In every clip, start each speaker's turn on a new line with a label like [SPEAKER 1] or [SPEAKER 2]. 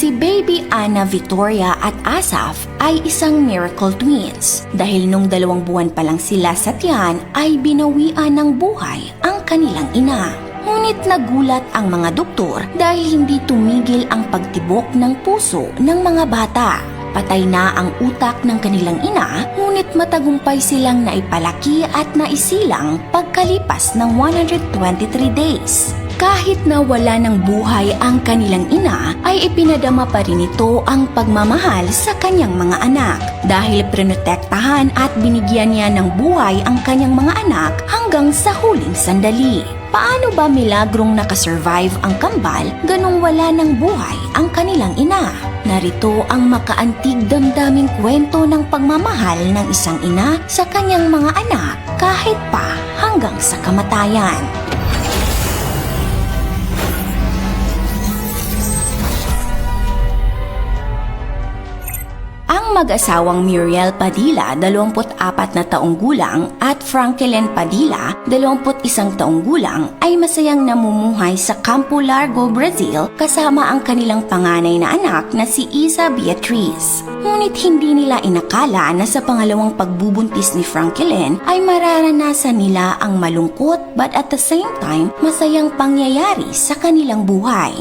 [SPEAKER 1] Si baby Anna Victoria at Asaf ay isang miracle twins dahil nung 2 buwan pa lang sila sa tiyan ay binawian ng buhay ang kanilang ina. Ngunit nagulat ang mga doktor dahil hindi tumigil ang pagtibok ng puso ng mga bata. Patay na ang utak ng kanilang ina, ngunit matagumpay silang naipalaki at naisilang pagkalipas ng 123 days. Kahit na wala ng buhay ang kanilang ina, ay ipinadama pa rin ito ang pagmamahal sa kanyang mga anak dahil prinotektahan at binigyan niya ng buhay ang kanyang mga anak hanggang sa huling sandali. Paano ba milagrong nakasurvive ang kambal ganong wala ng buhay ang kanilang ina? Narito ang makaantig damdaming kwento ng pagmamahal ng isang ina sa kanyang mga anak kahit pa hanggang sa kamatayan. Ang mag-asawang Muriel Padilla, 24 na taong gulang, at Frankelyn Padilla, 21 taong gulang, ay masayang namumuhay sa Campo Largo, Brazil kasama ang kanilang panganay na anak na si Isa Beatriz. Ngunit hindi nila inakala na sa pangalawang pagbubuntis ni Frankelyn ay mararanasan nila ang malungkot but at the same time masayang pangyayari sa kanilang buhay.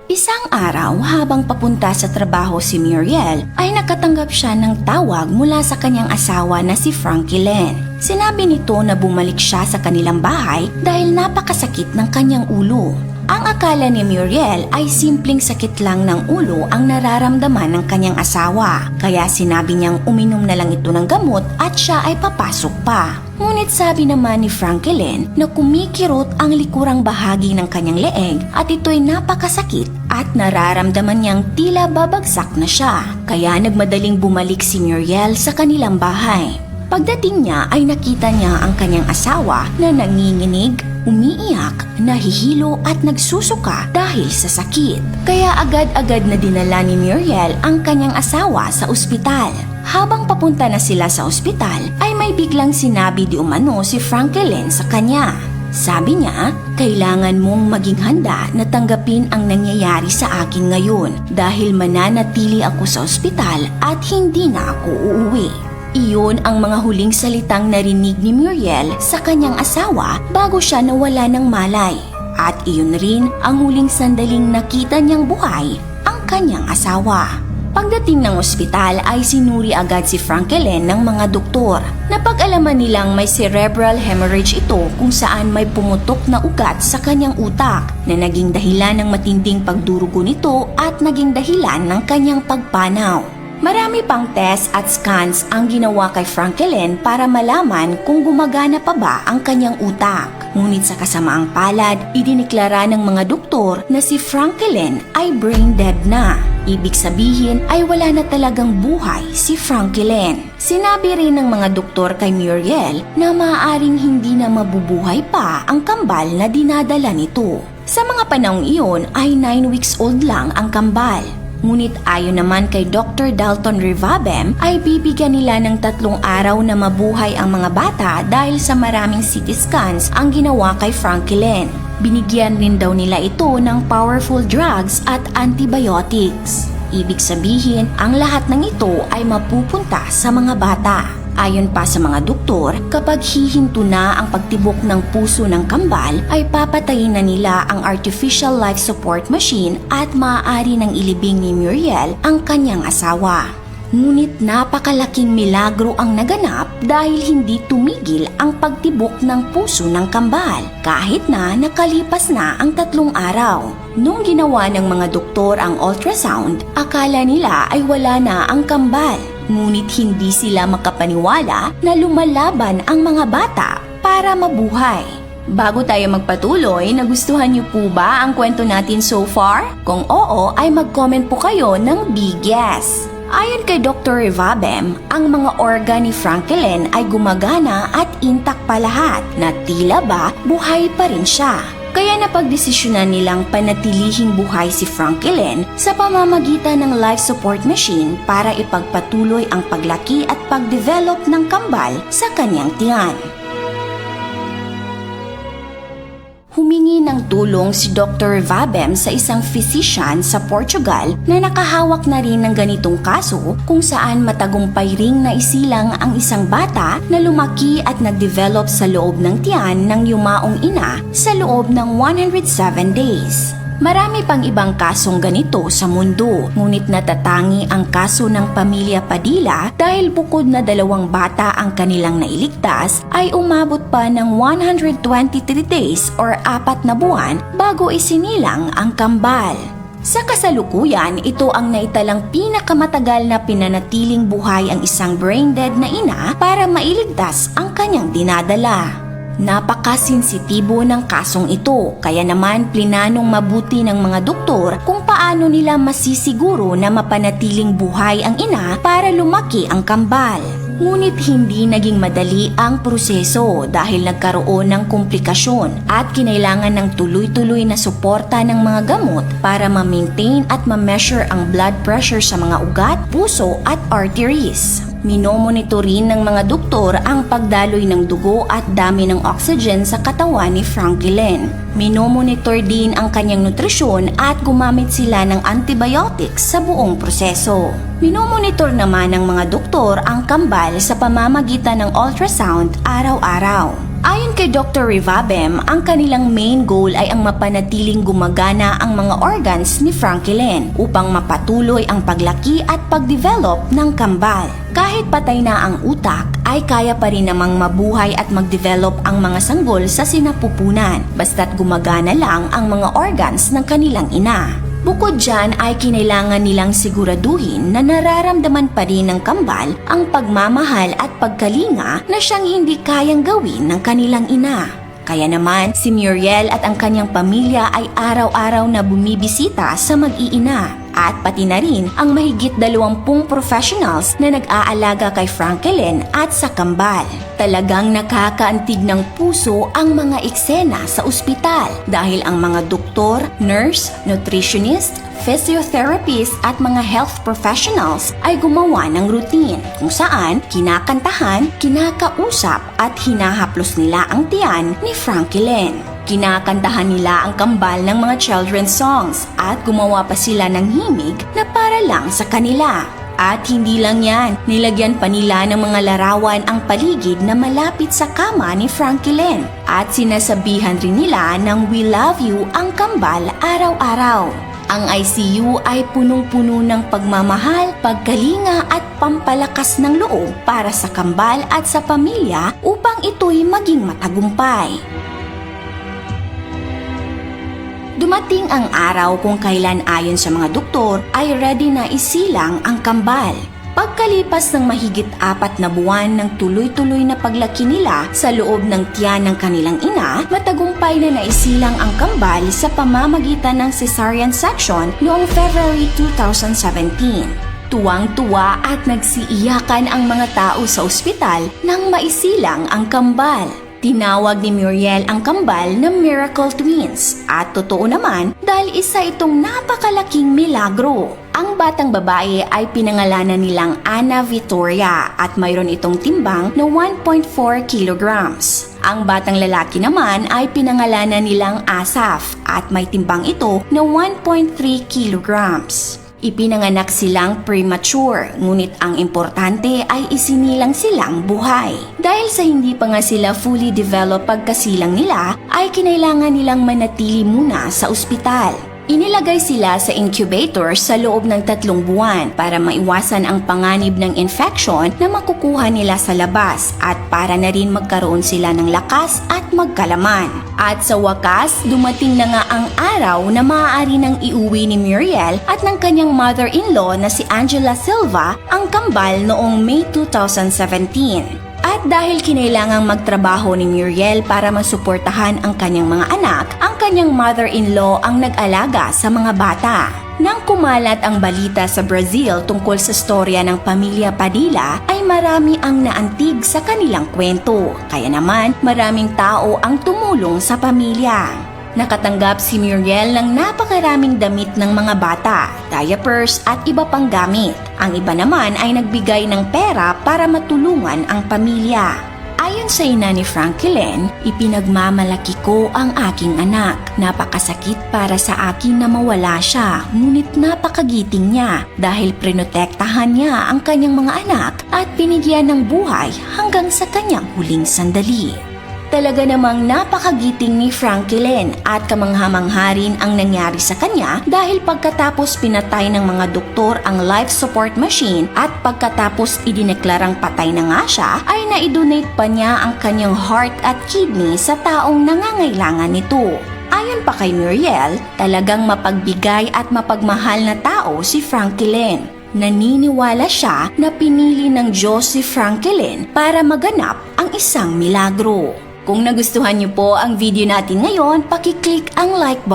[SPEAKER 1] Isang araw habang papunta sa trabaho si Muriel ay nakatanggap siya ng tawag mula sa kanyang asawa na si Frankelyn. Sinabi nito na bumalik siya sa kanilang bahay dahil napakasakit ng kanyang ulo. Ang akala ni Muriel ay simpleng sakit lang ng ulo ang nararamdaman ng kanyang asawa, kaya sinabi niyang uminom na lang ito ng gamot at siya ay papasok pa. Ngunit sabi naman ni Frankelyn na kumikirot ang likurang bahagi ng kanyang leeg at ito'y napakasakit at nararamdaman niyang tila babagsak na siya, kaya nagmadaling bumalik si Muriel sa kanilang bahay. Pagdating niya ay nakita niya ang kanyang asawa na nanginginig, umiiyak, nahihilo at nagsusuka dahil sa sakit. Kaya agad-agad na dinala ni Muriel ang kanyang asawa sa ospital. Habang papunta na sila sa ospital ay may biglang sinabi di umano si Frankelyn sa kanya. Sabi niya, kailangan mong maging handa na tanggapin ang nangyayari sa akin ngayon dahil mananatili ako sa ospital at hindi na ako uuwi. Iyon ang mga huling salitang narinig ni Muriel sa kanyang asawa bago siya nawala ng malay. At iyon rin ang huling sandaling nakita niyang buhay ang kanyang asawa. Pagdating ng ospital ay sinuri agad si Frankelyn ng mga doktor. Napag-alaman nilang may cerebral hemorrhage ito kung saan may pumutok na ugat sa kanyang utak na naging dahilan ng matinding pagdurugo nito at naging dahilan ng kanyang pagpanaw. Marami pang tests at scans ang ginawa kay Frankelyn para malaman kung gumagana pa ba ang kanyang utak. Ngunit sa kasamaang palad, idineklara ng mga doktor na si Frankelyn ay brain dead na. Ibig sabihin ay wala na talagang buhay si Frankelyn. Sinabi rin ng mga doktor kay Muriel na maaaring hindi na mabubuhay pa ang kambal na dinadala nito. Sa mga panahong iyon ay 9 weeks old lang ang kambal. Ngunit ayon naman kay Dr. Dalton Rivabem ay bibigyan nila ng 3 araw na mabuhay ang mga bata dahil sa maraming CT scans ang ginawa kay Frankelyn. Binigyan rin daw nila ito ng powerful drugs at antibiotics. Ibig sabihin, ang lahat ng ito ay mapupunta sa mga bata. Ayon pa sa mga doktor, kapag hihinto na ang pagtibok ng puso ng kambal, ay papatayin na nila ang artificial life support machine at maaari nang ilibing ni Muriel ang kanyang asawa. Ngunit napakalaking milagro ang naganap dahil hindi tumigil ang pagtibok ng puso ng kambal kahit na nakalipas na ang 3 araw. Nung ginawa ng mga doktor ang ultrasound, akala nila ay wala na ang kambal. Ngunit hindi sila makapaniwala na lumalaban ang mga bata para mabuhay. Bago tayo magpatuloy, nagustuhan niyo po ba ang kwento natin so far? Kung oo, ay mag-comment po kayo ng big yes. Ayon kay Dr. Rivabem, ang mga organ ni Frankelyn ay gumagana at intact pa lahat na tila ba buhay pa rin siya. Kaya napagdesisyonan nilang panatilihing buhay si Frankelyn sa pamamagitan ng life support machine para ipagpatuloy ang paglaki at pagdevelop ng kambal sa kanyang tiyan. Humingi ng tulong si Dr. Vabem sa isang physician sa Portugal na nakahawak na rin ng ganitong kaso kung saan matagumpay ring naisilang ang isang bata na lumaki at nagdevelop sa loob ng tiyan ng yumaong ina sa loob ng 107 days. Marami pang ibang kasong ganito sa mundo, ngunit natatangi ang kaso ng pamilya Padilla dahil bukod na 2 bata ang kanilang nailigtas ay umabot pa ng 123 days or 4 na buwan bago isinilang ang kambal. Sa kasalukuyan, ito ang naitalang pinakamatagal na pinanatiling buhay ang isang brain-dead na ina para mailigtas ang kanyang dinadala. Napakasensitibo ng kasong ito, kaya naman plinanong mabuti ng mga doktor kung paano nila masisiguro na mapanatiling buhay ang ina para lumaki ang kambal. Ngunit hindi naging madali ang proseso dahil nagkaroon ng komplikasyon at kinailangan ng tuloy-tuloy na suporta ng mga gamot para ma-maintain at ma-measure ang blood pressure sa mga ugat, puso at arteries. Minomonitor rin ng mga doktor ang pagdaloy ng dugo at dami ng oxygen sa katawan ni Franklin. Minomonitor din ang kanyang nutrisyon at gumamit sila ng antibiotics sa buong proseso. Minomonitor naman ng mga doktor ang kambal sa pamamagitan ng ultrasound araw-araw. Ayon kay Dr. Rivabem, ang kanilang main goal ay ang mapanatiling gumagana ang mga organs ni Franklin upang mapatuloy ang paglaki at pagdevelop ng kambal. Kahit patay na ang utak, ay kaya pa rin namang mabuhay at magdevelop ang mga sanggol sa sinapupunan, basta't gumagana lang ang mga organs ng kanilang ina. Bukod dyan ay kinailangan nilang siguraduhin na nararamdaman pa rin ng kambal ang pagmamahal at pagkalinga na siyang hindi kayang gawin ng kanilang ina. Kaya naman si Muriel at ang kanyang pamilya ay araw-araw na bumibisita sa mag-iina. At pati na rin ang mahigit 20 professionals na nag-aalaga kay Franklin at sa kambal. Talagang nakakaantig ng puso ang mga eksena sa ospital dahil ang mga doktor, nurse, nutritionist, physiotherapist at mga health professionals ay gumawa ng routine kung saan kinakantahan, kinakausap at hinahaplos nila ang tiyan ni Franklin. Kinakantahan nila ang kambal ng mga children's songs at gumawa pa sila ng himig na para lang sa kanila. At hindi lang yan, nilagyan pa nila ng mga larawan ang paligid na malapit sa kama ni Franklin. At sinasabihan rin nila ng "We love you" ang kambal araw-araw. Ang ICU ay punong-puno ng pagmamahal, pagkalinga at pampalakas ng loob para sa kambal at sa pamilya upang ito'y maging matagumpay. Dumating ang araw kung kailan ayon sa mga doktor ay ready na isilang ang kambal. Pagkalipas ng mahigit 4 na buwan ng tuloy-tuloy na paglaki nila sa loob ng tiyan ng kanilang ina, matagumpay na naisilang ang kambal sa pamamagitan ng cesarean section noong February 2017. Tuwang-tuwa at nagsiiyakan ang mga tao sa ospital nang maisilang ang kambal. Tinawag ni Muriel ang kambal na Miracle Twins at totoo naman dahil isa itong napakalaking milagro. Ang batang babae ay pinangalanan nilang Ana Victoria at mayroon itong timbang na 1.4 kilograms. Ang batang lalaki naman ay pinangalanan nilang Asaf at may timbang ito na 1.3 kilograms. Ipinanganak silang premature, ngunit ang importante ay isinilang silang buhay. Dahil sa hindi pa nga sila fully developed pagkasilang nila, ay kinailangan nilang manatili muna sa ospital. Inilagay sila sa incubator sa loob ng 3 buwan para maiwasan ang panganib ng infection na makukuha nila sa labas at para na rin magkaroon sila ng lakas at magkalaman. At sa wakas, dumating na nga ang araw na maaari nang iuwi ni Muriel at ng kanyang mother-in-law na si Angela Silva ang kambal noong May 2017. At dahil kinailangang magtrabaho ni Muriel para masuportahan ang kanyang mga anak, ang kanyang mother-in-law ang nag-alaga sa mga bata. Nang kumalat ang balita sa Brazil tungkol sa storya ng pamilya Padilla, ay marami ang naantig sa kanilang kwento. Kaya naman, maraming tao ang tumulong sa pamilya. Nakatanggap si Muriel ng napakaraming damit ng mga bata, diapers at iba pang gamit. Ang iba naman ay nagbigay ng pera para matulungan ang pamilya. Ayon Ayon sa ina ni Franklin, ipinagmamalaki ko ang aking anak. Napakasakit para sa akin na mawala siya, ngunit napakagiting niya dahil prinotektahan niya ang kanyang mga anak at binigyan ng buhay hanggang sa kanyang huling sandali. Talaga namang napakagiting ni Franklin at kamangha-mangha rin ang nangyari sa kanya dahil pagkatapos pinatay ng mga doktor ang life support machine at pagkatapos idineklarang patay na nga siya, ay naidonate pa niya ang kanyang heart at kidney sa taong nangangailangan nito. Ayon pa kay Muriel, talagang mapagbigay at mapagmahal na tao si Franklin. Naniniwala siya na pinili ng Diyos si Franklin para maganap ang isang milagro. Kung nagustuhan niyo po ang video natin ngayon, paki-click ang like button